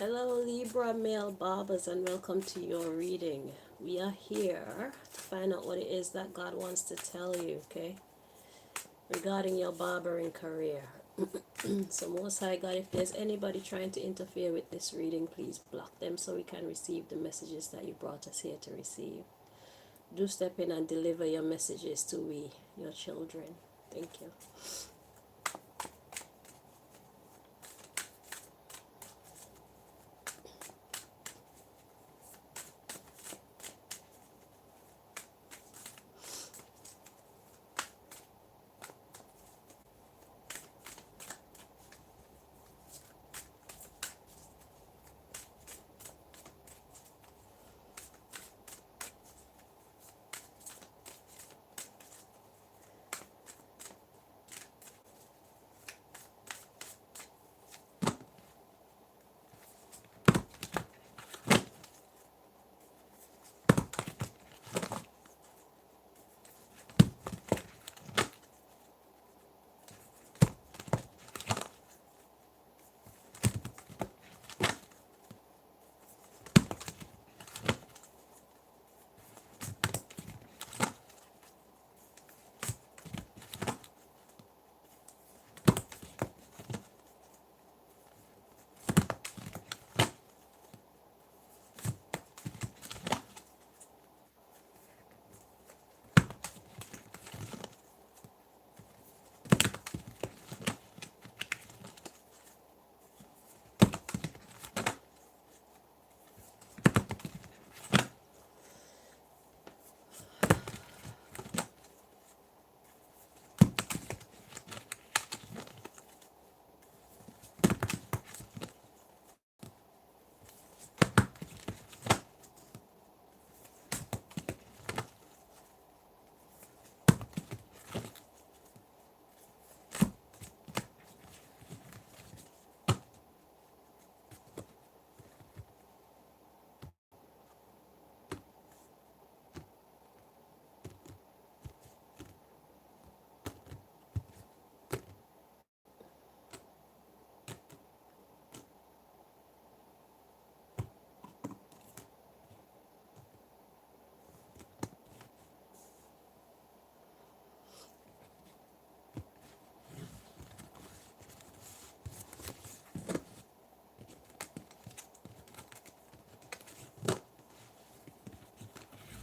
Hello, Libra male barbers, and welcome to your reading. We are here to find out what it is that God wants to tell you, okay? Regarding your barbering career. So, Most High God, if there's anybody trying to interfere with this reading, please block them so we can receive the messages that you brought us here to receive. Do step in and deliver your messages to we, your children. Thank you.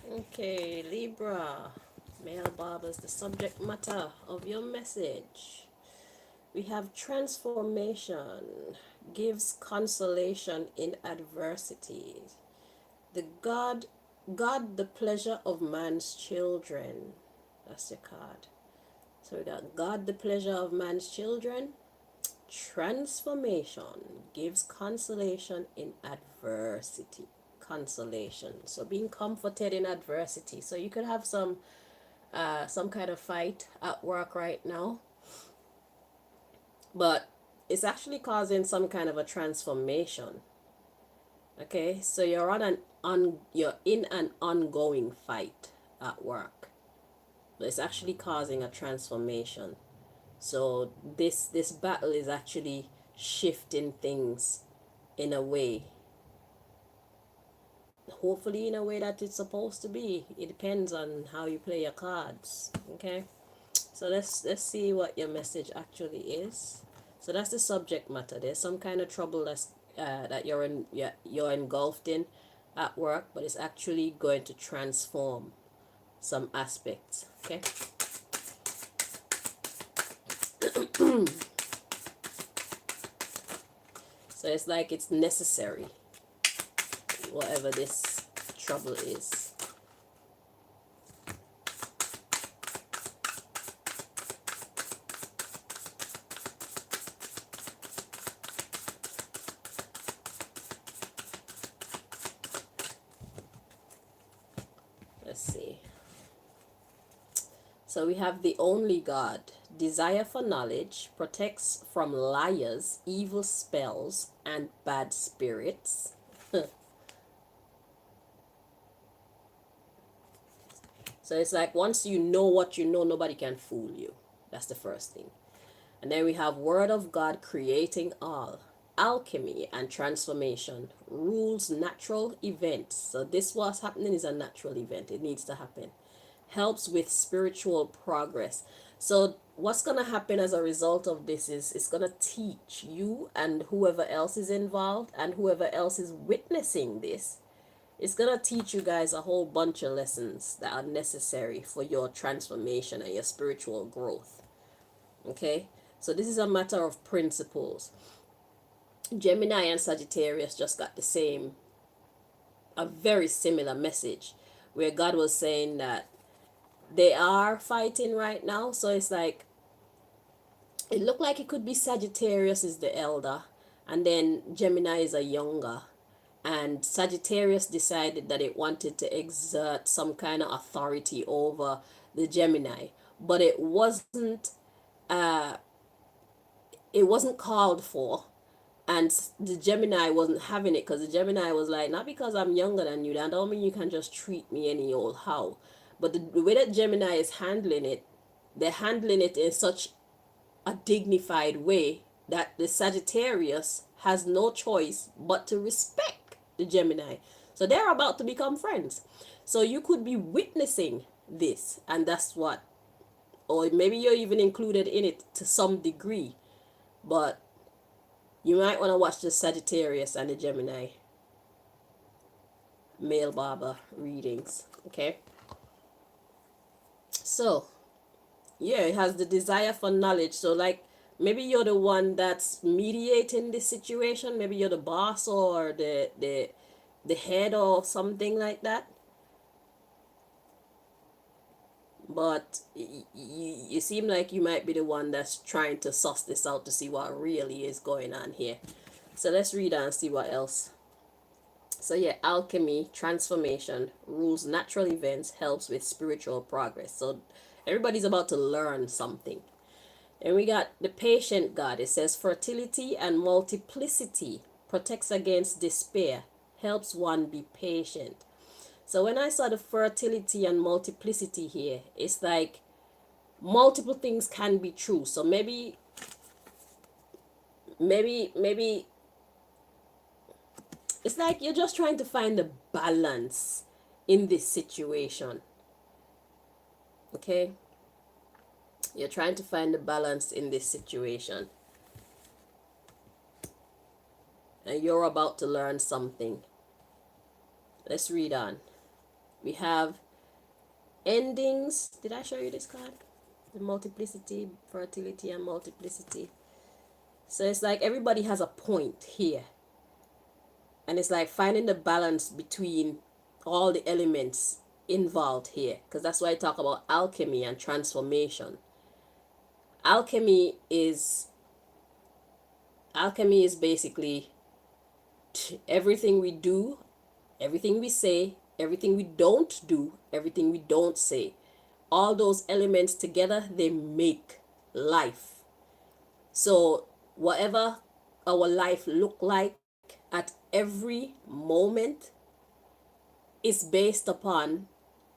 Okay, Libra, male barbers, the subject matter of your message. We have transformation, gives consolation in adversity. The God, the pleasure of man's children. That's your card. So we got God, the pleasure of man's children. Transformation gives consolation in adversity. Consolation. So being comforted in adversity. So you could have some kind of fight at work right now, but it's actually causing some kind of a transformation. Okay, so you're in an ongoing fight at work, but it's actually causing a transformation. So this battle is actually shifting things in a way, hopefully in a way that it's supposed to be. It depends on how you play your cards. Okay, so let's see what your message actually is. So that's the subject matter. There's some kind of trouble that you're engulfed in at work, but it's actually going to transform some aspects. Okay. So it's like it's necessary, whatever this trouble is. Let's see. So we have the only God. Desire for knowledge protects from liars, evil spells, and bad spirits. So it's like once you know what you know, nobody can fool you. That's the first thing. And then we have Word of God creating all. alchemy and transformation, rules natural events. So this what's happening is a natural event. It needs to happen. Helps with spiritual progress. So what's going to happen as a result of this is it's going to teach you and whoever else is involved and whoever else is witnessing this. It's going to teach you guys a whole bunch of lessons that are necessary for your transformation and your spiritual growth. Okay? So this is a matter of principles. Gemini and Sagittarius just got the same, a very similar message, where God was saying that they are fighting right now. So it's like, it looked like it could be Sagittarius is the elder, and then Gemini is a younger. And Sagittarius decided that it wanted to exert some kind of authority over the Gemini, but uh, it wasn't called for, and the Gemini wasn't having it because the Gemini was like, not because I'm younger than you, that don't mean you can just treat me any old how. But the way that Gemini is handling it, they're handling it in such a dignified way that the Sagittarius has no choice but to respect the Gemini. So they're about to become friends. So you could be witnessing this, and that's what, or maybe you're even included in it to some degree, but you might want to watch the Sagittarius and the Gemini male barber readings. Okay. So yeah, it has the desire for knowledge. So like maybe you're the one that's mediating this situation. Maybe you're the boss or the head or something like that. But you seem like you might be the one that's trying to suss this out to see what really is going on here. So let's read on and see what else. So yeah, alchemy, transformation, rules natural events, helps with spiritual progress. So everybody's about to learn something. And we got the patient God. It says fertility and multiplicity, protects against despair, helps one be patient. So when I saw the fertility and multiplicity here, it's like multiple things can be true. So maybe it's like you're just trying to find the balance in this situation. Okay? You're trying to find the balance in this situation. And you're about to learn something. Let's read on. We have endings. Did I show you this card? The multiplicity, fertility, and multiplicity. So it's like everybody has a point here. And it's like finding the balance between all the elements involved here. Because that's why I talk about alchemy and transformation. Alchemy is basically everything we do, everything we say, everything we don't do, everything we don't say. All those elements together, they make life. So whatever our life look like at every moment is based upon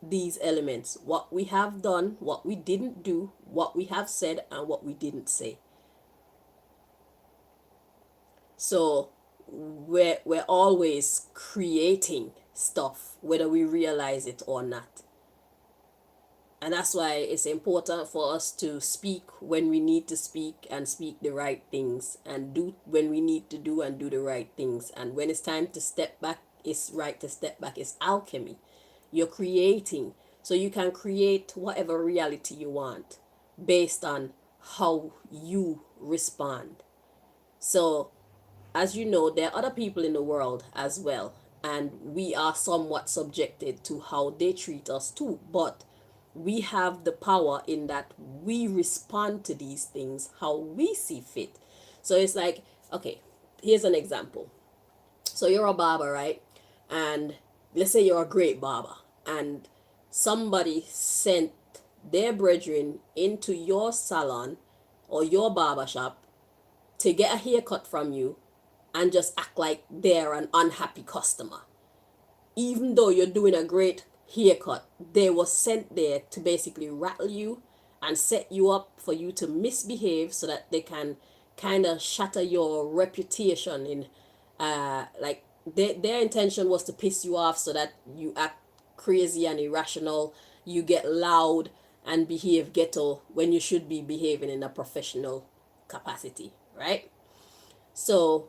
these elements. What we have done, what we didn't do, what we have said, and what we didn't say. So we're always creating stuff, whether we realize it or not. And that's why it's important for us to speak when we need to speak and speak the right things, and do when we need to do and do the right things. And when it's time to step back, it's right to step back. It's alchemy. You're creating. So you can create whatever reality you want based on how you respond. So as you know, there are other people in the world as well, and we are somewhat subjected to how they treat us too. But we have the power in that we respond to these things how we see fit. So it's like, okay, here's an example. So you're a barber, right? And let's say you're a great barber, and somebody sent their brethren into your salon or your barber shop to get a haircut from you and just act like they're an unhappy customer. Even though you're doing a great haircut, they were sent there to basically rattle you and set you up for you to misbehave so that they can kind of shatter your reputation in like their intention was to piss you off so that you act crazy and irrational, you get loud and behave ghetto when you should be behaving in a professional capacity, right? So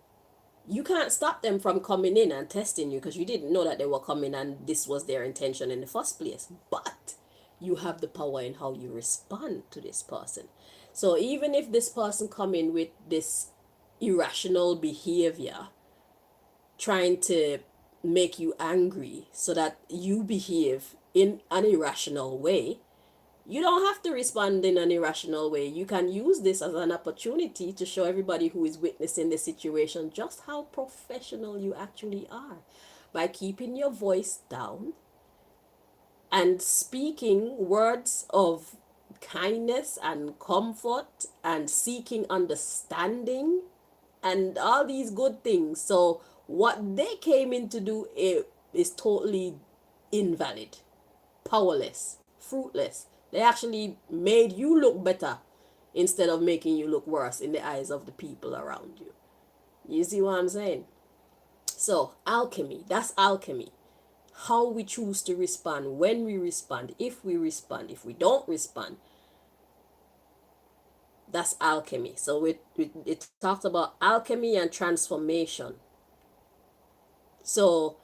you can't stop them from coming in and testing you because you didn't know that they were coming and this was their intention in the first place. But you have the power in how you respond to this person. So even if this person come in with this irrational behavior, trying to make you angry so that you behave in an irrational way, you don't have to respond in an irrational way. You can use this as an opportunity to show everybody who is witnessing the situation just how professional you actually are by keeping your voice down and speaking words of kindness and comfort and seeking understanding and all these good things. So what they came in to do is totally invalid, powerless, fruitless. They actually made you look better instead of making you look worse in the eyes of the people around you. You see what I'm saying? So, alchemy, that's alchemy. How we choose to respond, when we respond, if we don't respond, that's alchemy. So, it talks about alchemy and transformation. So,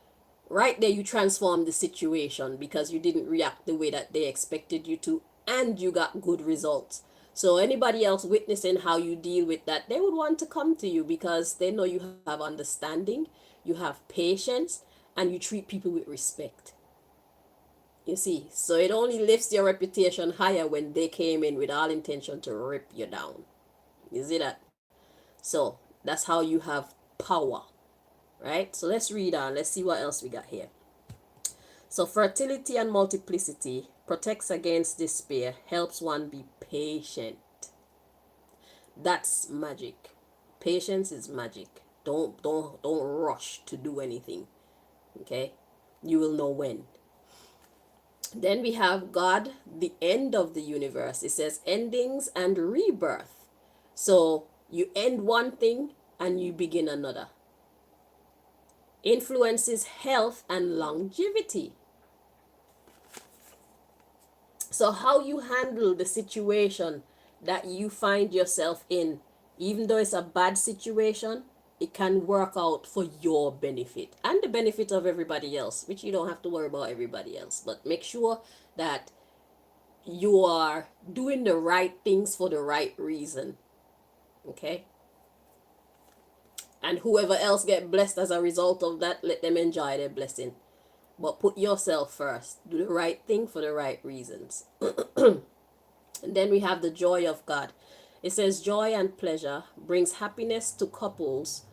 right there, you transform the situation because you didn't react the way that they expected you to, and you got good results. So anybody else witnessing how you deal with that, they would want to come to you because they know you have understanding, you have patience, and you treat people with respect. You see, so it only lifts your reputation higher when they came in with all intention to rip you down. You see that? So that's how you have power, right? So let's read on. Let's see what else we got here. So fertility and multiplicity protects against despair, helps one be patient. That's magic. Patience is magic. Don't rush to do anything. Okay? You will know when. Then we have God, the end of the universe. It says endings and rebirth. So you end one thing and you begin another. Influences health and longevity. So how you handle the situation that you find yourself in, even though it's a bad situation, it can work out for your benefit and the benefit of everybody else, which you don't have to worry about everybody else. But make sure that you are doing the right things for the right reason. Okay? And whoever else get blessed as a result of that, let them enjoy their blessing. But put yourself first. Do the right thing for the right reasons. And then we have the joy of God. It says joy and pleasure brings happiness to couples,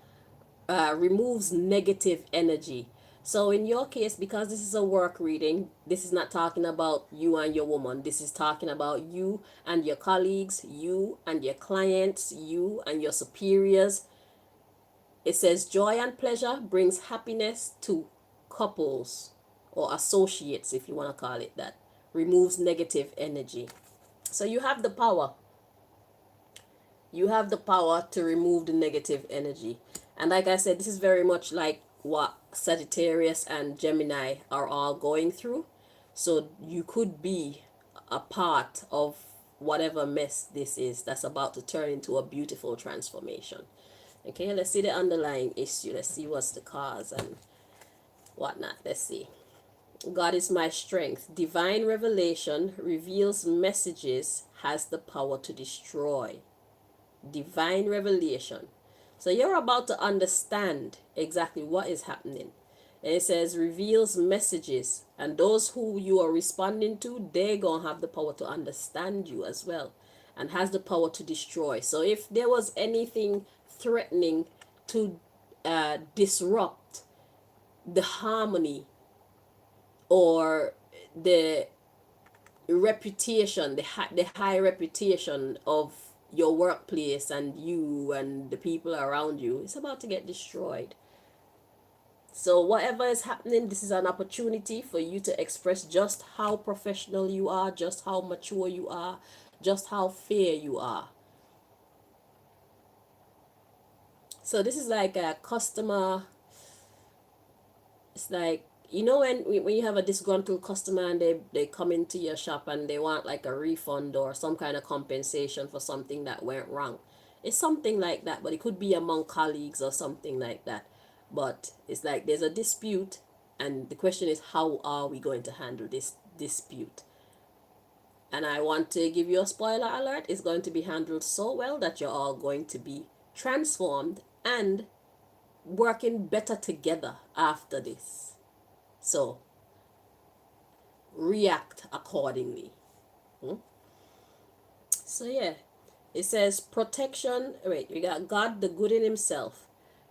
removes negative energy. So in your case, because this is a work reading, this is not talking about you and your woman. This is talking about you and your colleagues, you and your clients, you and your superiors. It says joy and pleasure brings happiness to couples or associates, if you want to call it that. Removes negative energy. So you have the power. You have the power to remove the negative energy. And like I said, this is very much like what Sagittarius and Gemini are all going through. So you could be a part of whatever mess this is that's about to turn into a beautiful transformation. Okay, let's see the underlying issue. Let's see what's the cause and whatnot. Let's see. God is my strength. Divine revelation reveals messages, has the power to destroy. Divine revelation. So you're about to understand exactly what is happening. And it says reveals messages. And those who you are responding to, they're going to have the power to understand you as well. And has the power to destroy. So if there was anything threatening to disrupt the harmony or the reputation, the high reputation of your workplace and you and the people around you, it's about to get destroyed. So whatever is happening, this is an opportunity for you to express just how professional you are, just how mature you are, just how fair you are. So this is like a customer. It's like, when you have a disgruntled customer and they come into your shop and they want like a refund or some kind of compensation for something that went wrong. It's something like that, but it could be among colleagues or something like that. But it's like there's a dispute, and the question is, how are we going to handle this dispute? And I want to give you a spoiler alert. It's going to be handled so well that you're all going to be transformed and working better together after this. So react accordingly. So yeah, it says protection. Wait, we got God the good in himself.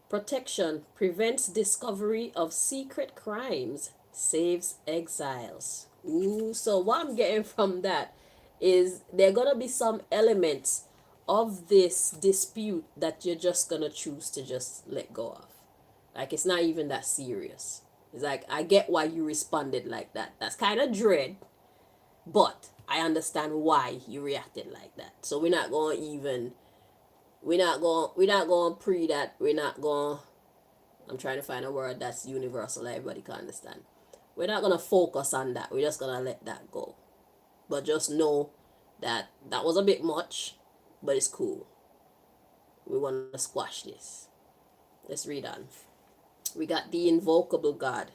Protection prevents discovery of secret crimes, saves exiles. Ooh, so what I'm getting from that is there gonna be some elements of this dispute that you're just gonna choose to just let go of. Like it's not even that serious. It's like I get why you responded like that. That's kind of dread, but I understand why you reacted like that. So we're not going pre that. We're not going I'm trying to find a word that's universal that everybody can understand. We're not gonna focus on that. We're just gonna let that go. But just know that that was a bit much, but it's cool. We want to squash this. Let's read on. We got the invocable God.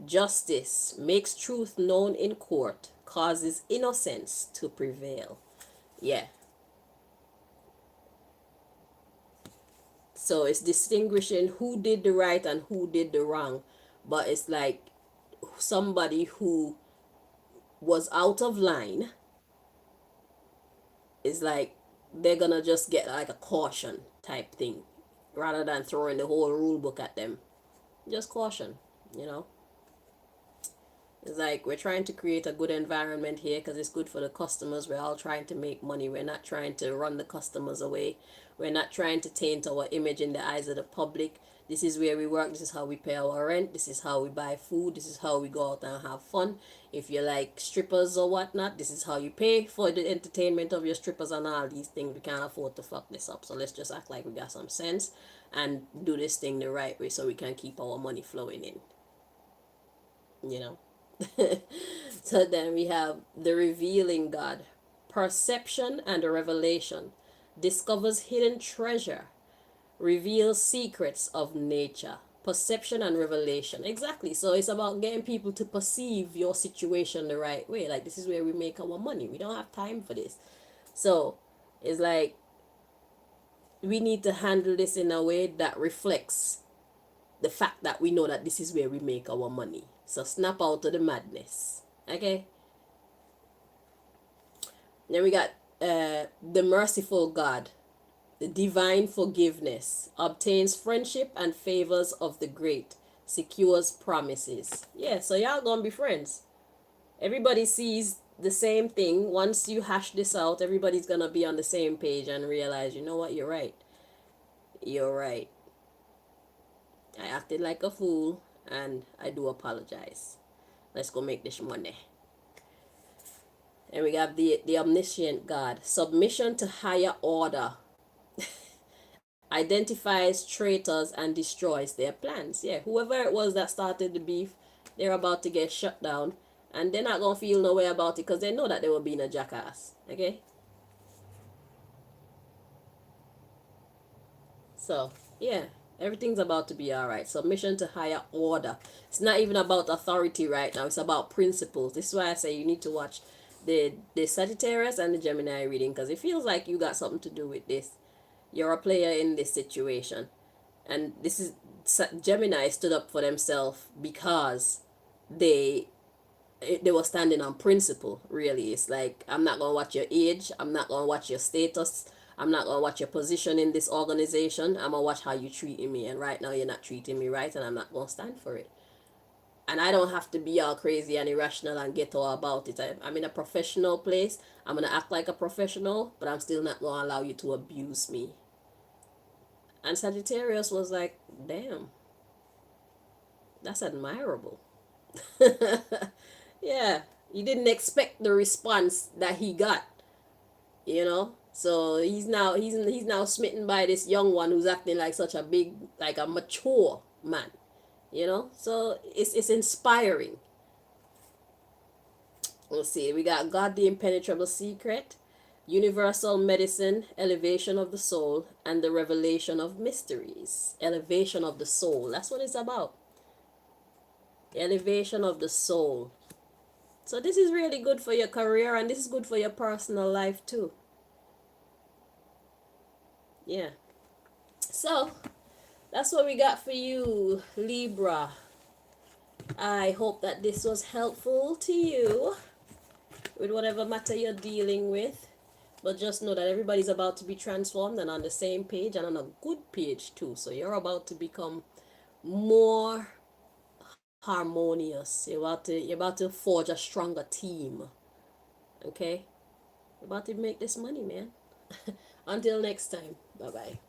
Justice makes truth known in court, causes innocence to prevail. Yeah. So it's distinguishing who did the right and who did the wrong. But it's like somebody who was out of line is like they're gonna just get like a caution type thing rather than throwing the whole rule book at them. Just caution, you know. It's like we're trying to create a good environment here because it's good for the customers. We're all trying to make money. We're not trying to run the customers away. We're not trying to taint our image in the eyes of the public. This is where we work. This is how we pay our rent. This is how we buy food. This is how we go out and have fun. If you like strippers or whatnot, this is how you pay for the entertainment of your strippers and all these things. We can't afford to fuck this up. So let's just act like we got some sense and do this thing the right way so we can keep our money flowing in. You know? So then we have the revealing God, perception and revelation, discovers hidden treasure, reveals secrets of nature. Perception and revelation. Exactly. So it's about getting people to perceive your situation the right way. Like this is where we make our money. We don't have time for this. So it's like we need to handle this in a way that reflects the fact that we know that this is where we make our money. So snap out of the madness. Okay? Then we got the merciful God. The divine forgiveness. Obtains friendship and favors of the great. Secures promises. Yeah, so y'all gonna be friends. Everybody sees the same thing. Once you hash this out, everybody's gonna be on the same page and realize, you know what, you're right. You're right. I acted like a fool and I do apologize. Let's go make this money. And we got the omniscient God. Submission to higher order. Identifies traitors and destroys their plans. Yeah, whoever it was that started the beef, they're about to get shut down. And they're not going to feel no way about it because they know that they were being a jackass. Okay? So, yeah. Everything's about to be alright. Submission to higher order. It's not even about authority right now. It's about principles. This is why I say you need to watch the Sagittarius and the Gemini reading because it feels like you got something to do with this. You're a player in this situation. And this is Gemini stood up for themselves because they were standing on principle. Really, it's like I'm not gonna watch your age, I'm not gonna watch your status, I'm not gonna watch your position in this organization. I'm gonna watch how you treating me, and right now you're not treating me right, and I'm not gonna stand for it. And I don't have to be all crazy and irrational and get all about it. I'm in a professional place. I'm gonna act like a professional, but I'm still not gonna allow you to abuse me. And Sagittarius was like, damn, that's admirable. Yeah, you didn't expect the response that he got, you know? So he's now smitten by this young one who's acting like such a big, like a mature man, you know. So it's inspiring. Let's see, we got God the Impenetrable Secret, Universal Medicine, Elevation of the Soul, and the Revelation of Mysteries. Elevation of the Soul. That's what it's about. Elevation of the Soul. So this is really good for your career, and this is good for your personal life too. Yeah. So that's what we got for you, Libra. I hope that this was helpful to you with whatever matter you're dealing with. But just know that everybody's about to be transformed and on the same page and on a good page too. So you're about to become more harmonious. You're about to forge a stronger team. Okay? You're about to make this money, man. Until next time. Bye bye.